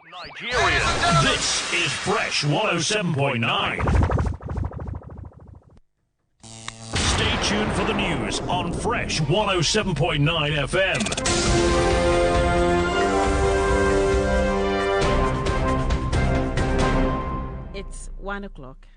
Nigeria, this is Fresh 107.9. Stay tuned for the news on Fresh 107.9 FM. It's 1 o'clock.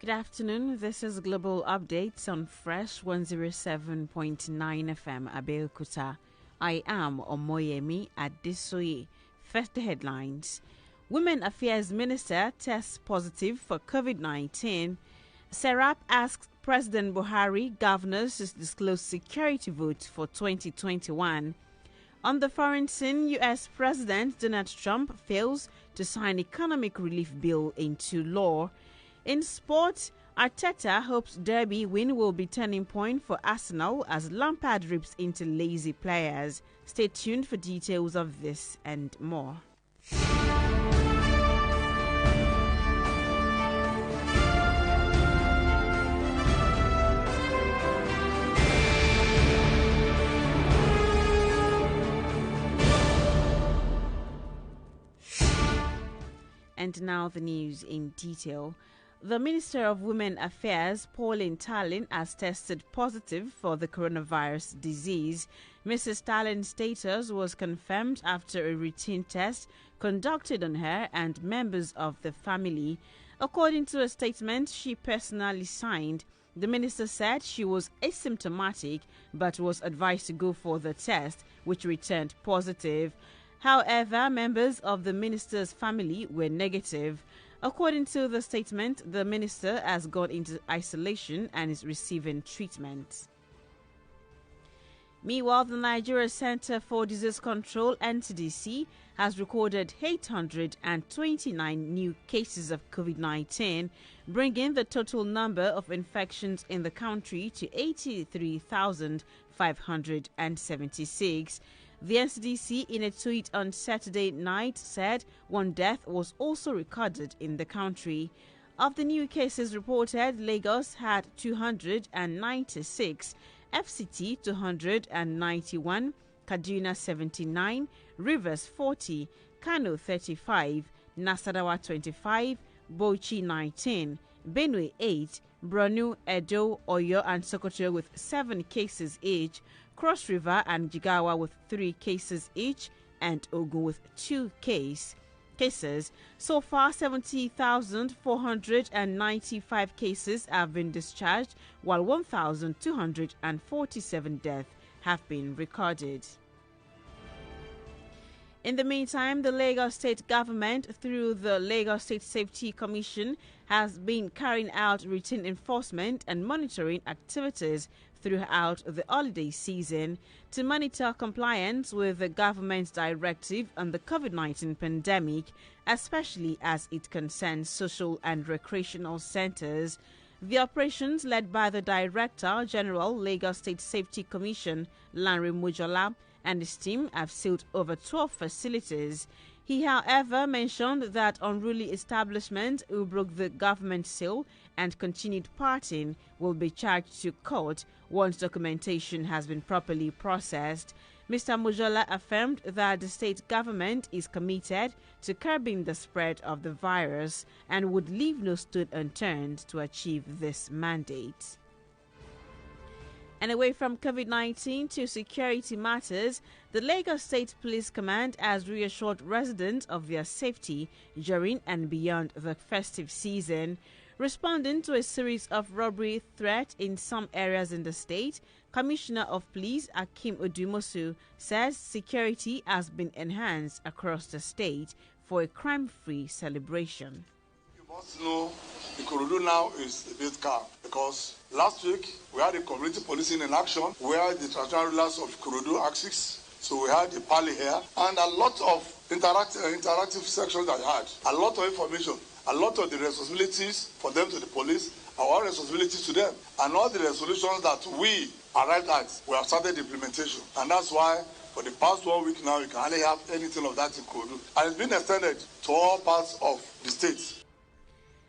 Good afternoon. This is Global Updates on Fresh 107.9 FM Abeokuta. I am omoyemi adesoye. First, the headlines. Women Affairs Minister tests positive for COVID-19. Serap asks President Buhari governors to disclose security votes for 2021. On the foreign scene, U.S. President Donald Trump fails to sign economic relief bill into law. In sport, Arteta hopes Derby win will be turning point for Arsenal as Lampard rips into lazy players. Stay tuned for details of this and more. And now the news in detail. The Minister of Women Affairs, Pauline Tallinn, has tested positive for the coronavirus disease. Mrs. Tallinn's status was confirmed after a routine test conducted on her and members of the family. According to a statement she personally signed, the minister said she was asymptomatic but was advised to go for the test, which returned positive. However, members of the minister's family were negative. According to the statement, the minister has gone into isolation and is receiving treatment. Meanwhile, the Nigeria Center for Disease Control, NCDC, has recorded 829 new cases of COVID-19, bringing the total number of infections in the country to 83,576. The NCDC, in a tweet on Saturday night, said one death was also recorded in the country. Of the new cases reported, Lagos had 296, FCT 291, Kaduna 79, Rivers 40, Kano 35, Nasarawa 25, Bauchi 19, Benue 8, Borno, Edo, Oyo and Sokoto with 7 cases each, Cross River and Jigawa with 3 cases each, and Ogun with 2 cases. So far, 70,495 cases have been discharged, while 1,247 deaths have been recorded. In the meantime, the Lagos State government, through the Lagos State Safety Commission, has been carrying out routine enforcement and monitoring activities throughout the holiday season to monitor compliance with the government's directive on the COVID-19 pandemic, especially as it concerns social and recreational centers. The operations, led by the Director General, Lagos State Safety Commission, Lanre Mojola, and his team, have sealed over 12 facilities. He, however, mentioned that unruly establishments who broke the government seal and continued partying will be charged to court once documentation has been properly processed. Mr. Mojola affirmed that the state government is committed to curbing the spread of the virus and would leave no stone unturned to achieve this mandate. And away from COVID-19 to security matters, the Lagos State Police Command has reassured residents of their safety during and beyond the festive season. Responding to a series of robbery threats in some areas in the state, Commissioner of Police Akim Odumosu says security has been enhanced across the state for a crime-free celebration. You must know Ikorodu now is a bit calm because last week we had a community policing in action where the traditional rulers of Ikorodu axis. So we had the pally here and a lot of interactive sections that I had, a lot of information, a lot of the responsibilities for them to the police, our responsibilities to them, and all the resolutions that we arrived at, we have started implementation. And that's why For the past 1 week now, you can hardly have anything of that in Ikorodu. And it's been extended to all parts of the state.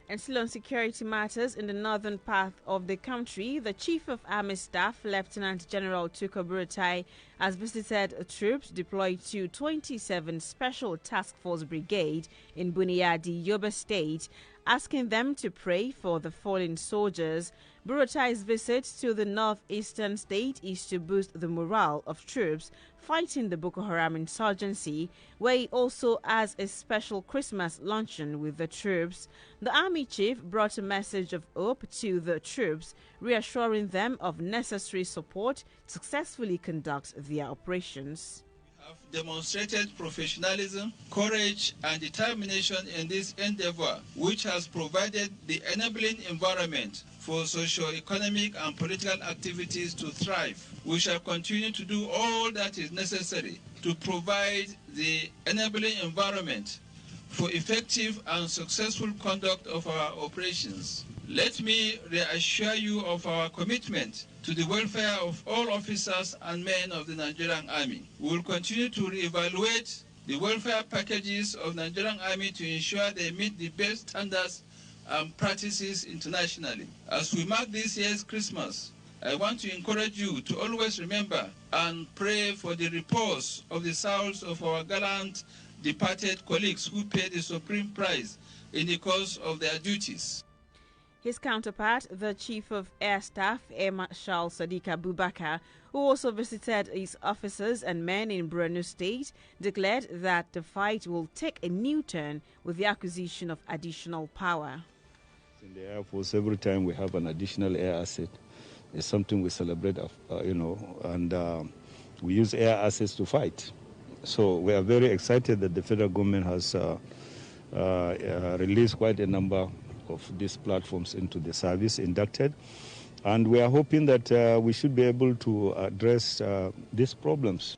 And still on security matters in the northern part of the country, the Chief of Army Staff, Lieutenant General Tukur Buratai, has visited troops deployed to 27 Special Task Force Brigade in Buniyadi, Yobe State, asking them to pray for the fallen soldiers. Buratai's visit to the northeastern state is to boost the morale of troops fighting the Boko Haram insurgency, where he also has a special Christmas luncheon with the troops. The army chief brought a message of hope to the troops, reassuring them of necessary support to successfully conduct their operations. Have demonstrated professionalism, courage, and determination in this endeavor, which has provided the enabling environment for socio-economic and political activities to thrive. We shall continue to do all that is necessary to provide the enabling environment for effective and successful conduct of our operations. Let me reassure you of our commitment to the welfare of all officers and men of the Nigerian Army. We will continue to reevaluate the welfare packages of Nigerian Army to ensure they meet the best standards and practices internationally. As we mark this year's Christmas, I want to encourage you to always remember and pray for the repose of the souls of our gallant departed colleagues who paid the supreme price in the course of their duties. His counterpart, the Chief of Air Staff, Air Marshal Sadiq Abubakar, who also visited his officers and men in Borno State, declared that the fight will take a new turn with the acquisition of additional power. In the Air Force, every time we have an additional air asset, it's something we celebrate, and we use air assets to fight. So we are very excited that the federal government has released quite a number of these platforms into the service, inducted, and we are hoping that we should be able to address these problems.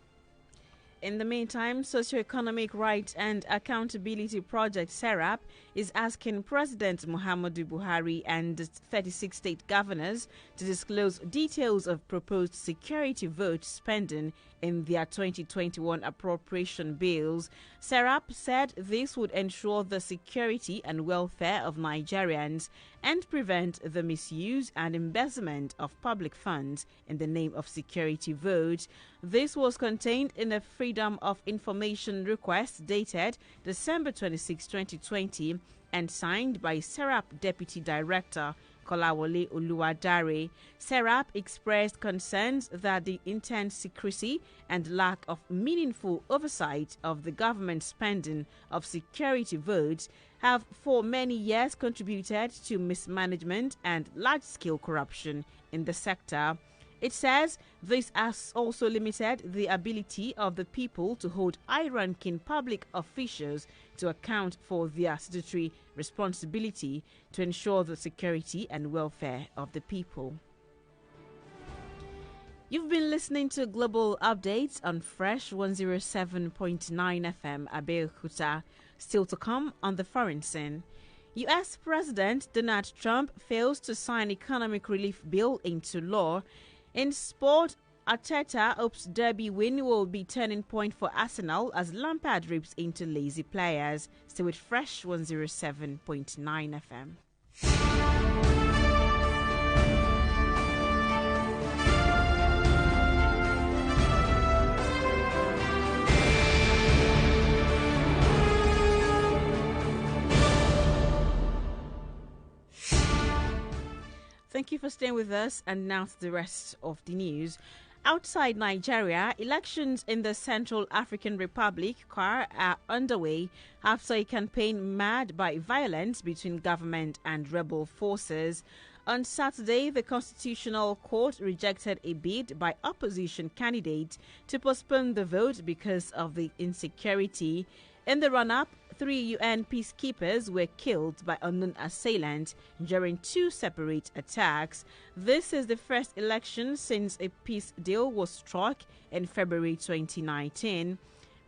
In the meantime, Socioeconomic Rights and Accountability Project (SERAP) is asking President Muhammadu Buhari and 36 state governors to disclose details of proposed security vote spending in their 2021 appropriation bills. SERAP said this would ensure the security and welfare of Nigerians and prevent the misuse and embezzlement of public funds in the name of security vote. This was contained in a Freedom of Information request dated December 26, 2020 and signed by SERAP Deputy Director Kolawole Oluwadare. SERAP expressed concerns that the intense secrecy and lack of meaningful oversight of the government spending of security votes have for many years contributed to mismanagement and large-scale corruption in the sector. It says this has also limited the ability of the people to hold high-ranking public officials to account for their statutory responsibility to ensure the security and welfare of the people. You've been listening to Global Updates on Fresh 107.9 FM Abeokuta. Still to come on the foreign scene. U.S. President Donald Trump fails to sign economic relief bill into law. In sport, Arteta hopes derby win will be turning point for Arsenal as Lampard rips into lazy players. Still with Fresh 107.9 FM. Thank you for staying with us, and now to the rest of the news. Outside Nigeria, elections in the Central African Republic are underway after a campaign marred by violence between government and rebel forces. On Saturday, the Constitutional Court rejected a bid by opposition candidates to postpone the vote because of the insecurity. In the run-up, 3 UN peacekeepers were killed by unknown assailants during 2 separate attacks. This is the first election since a peace deal was struck in February 2019.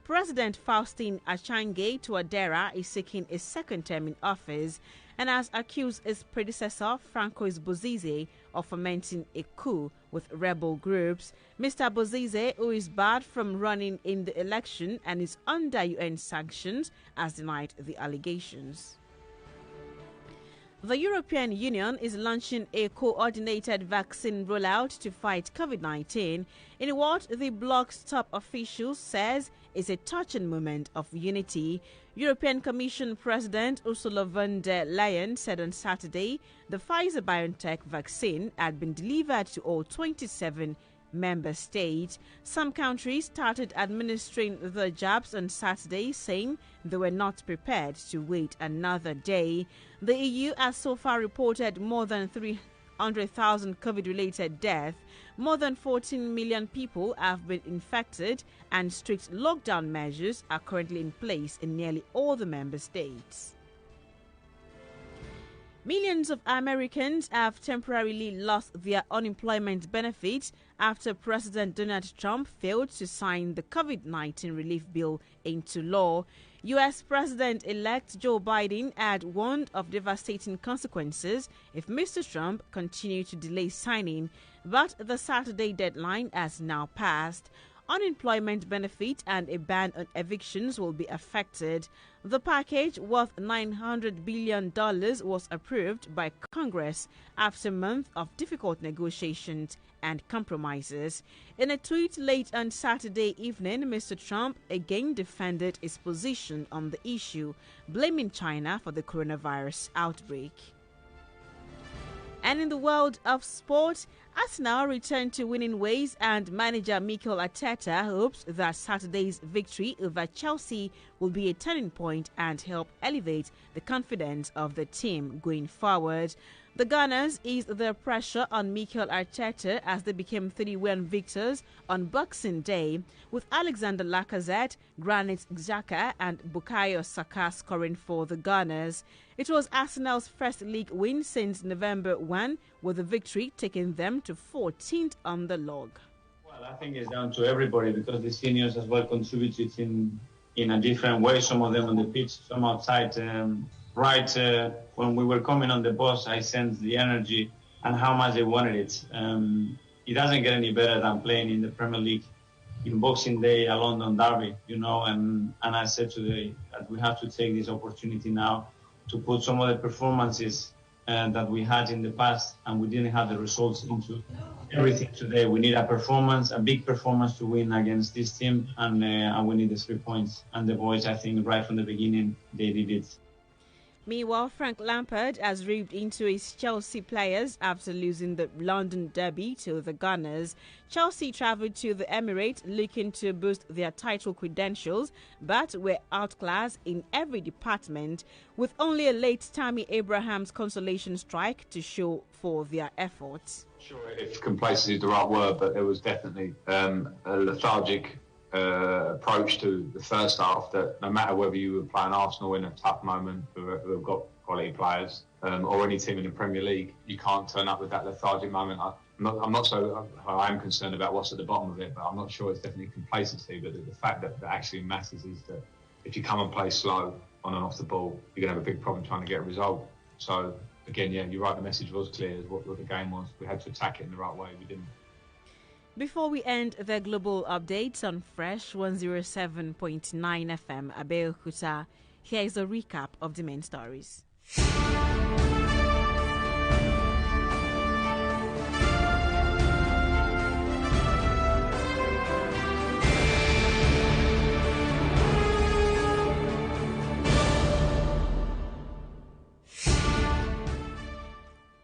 President Faustin Archange Touadera is seeking a second term in office and has accused his predecessor, Francois Bozize, of fomenting a coup with rebel groups. Mr. Bozize, who is barred from running in the election and is under UN sanctions, has denied the allegations. The European Union is launching a coordinated vaccine rollout to fight COVID-19 in what the bloc's top official says is a touching moment of unity. European Commission President Ursula von der Leyen said on Saturday the Pfizer-BioNTech vaccine had been delivered to all 27 member states. Some countries started administering the jabs on Saturday, saying they were not prepared to wait another day. The EU has so far reported more than 300,000 COVID-related deaths. More than 14 million people have been infected, and strict lockdown measures are currently in place in nearly all the member states. Millions of Americans have temporarily lost their unemployment benefits after President Donald Trump failed to sign the COVID-19 relief bill into law. U.S. President-elect Joe Biden had warned of devastating consequences if Mr. Trump continued to delay signing, but the Saturday deadline has now passed. Unemployment benefit and a ban on evictions will be affected. The package, worth $900 billion, was approved by Congress after months of difficult negotiations and compromises. In a tweet late on Saturday evening, Mr. Trump again defended his position on the issue, blaming China for the coronavirus outbreak. And in the world of sport, Arsenal returned to winning ways, and manager Mikel Arteta hopes that Saturday's victory over Chelsea will be a turning point and help elevate the confidence of the team going forward. The Gunners eased their pressure on Mikel Arteta as they became 3-1 victors on Boxing Day, with Alexander Lacazette, Granit Xhaka and Bukayo Saka scoring for the Gunners. It was Arsenal's first league win since November 1, with the victory taking them to 14th on the log. Well, I think it's down to everybody because the seniors as well contributed in a different way. Some of them on the pitch, some outside. When we were coming on the bus, I sensed the energy and how much they wanted it. It doesn't get any better than playing in the Premier League in Boxing Day, a London derby, and I said today that we have to take this opportunity now to put some of the performances that we had in the past, and we didn't have the results into everything today. We need a big performance to win against this team, and we need the 3 points. And the boys, I think, right from the beginning, they did it. Meanwhile, Frank Lampard has ripped into his Chelsea players after losing the London derby to the Gunners. Chelsea travelled to the Emirates looking to boost their title credentials, but were outclassed in every department, with only a late Tammy Abraham's consolation strike to show for their efforts. Sure, if complacency is the right word, but there was definitely a lethargic approach to the first half, that no matter whether you were playing Arsenal in a tough moment who have got quality players or any team in the Premier League, you can't turn up with that lethargic moment. I am concerned about what's at the bottom of it, but I'm not sure it's definitely complacency. But the fact that actually matters is that if you come and play slow on and off the ball, you're going to have a big problem trying to get a result. So again, yeah, you're right, the message was clear as what the game was. We had to attack it in the right way. We didn't. Before we end the global updates on Fresh 107.9 FM Abeokuta, here is a recap of the main stories.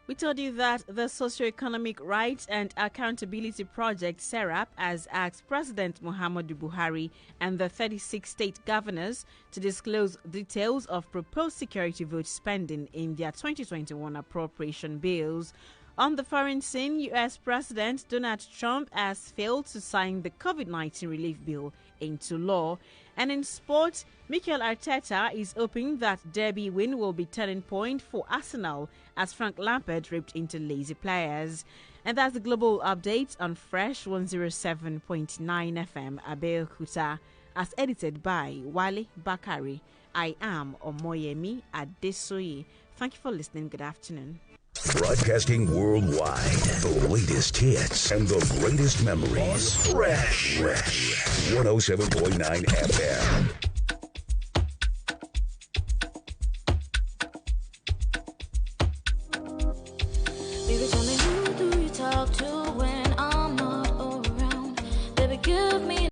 We told you that the Socio-Economic Rights and Accountability Project, SERAP, has asked President Muhammadu Buhari and the 36 state governors to disclose details of proposed security vote spending in their 2021 appropriation bills. On the foreign scene, U.S. President Donald Trump has failed to sign the COVID-19 relief bill into law. And in sport, Mikel Arteta is hoping that derby win will be turning point for Arsenal as Frank Lampard ripped into lazy players. And that's the global update on Fresh 107.9 FM Abeokuta. as edited by Wale Bakari. I am Omoyemi Adesoye. Thank you for listening. Good afternoon. Broadcasting worldwide, the latest hits and the greatest memories. Fresh 107.9 FM. Baby, tell me, who do you talk to?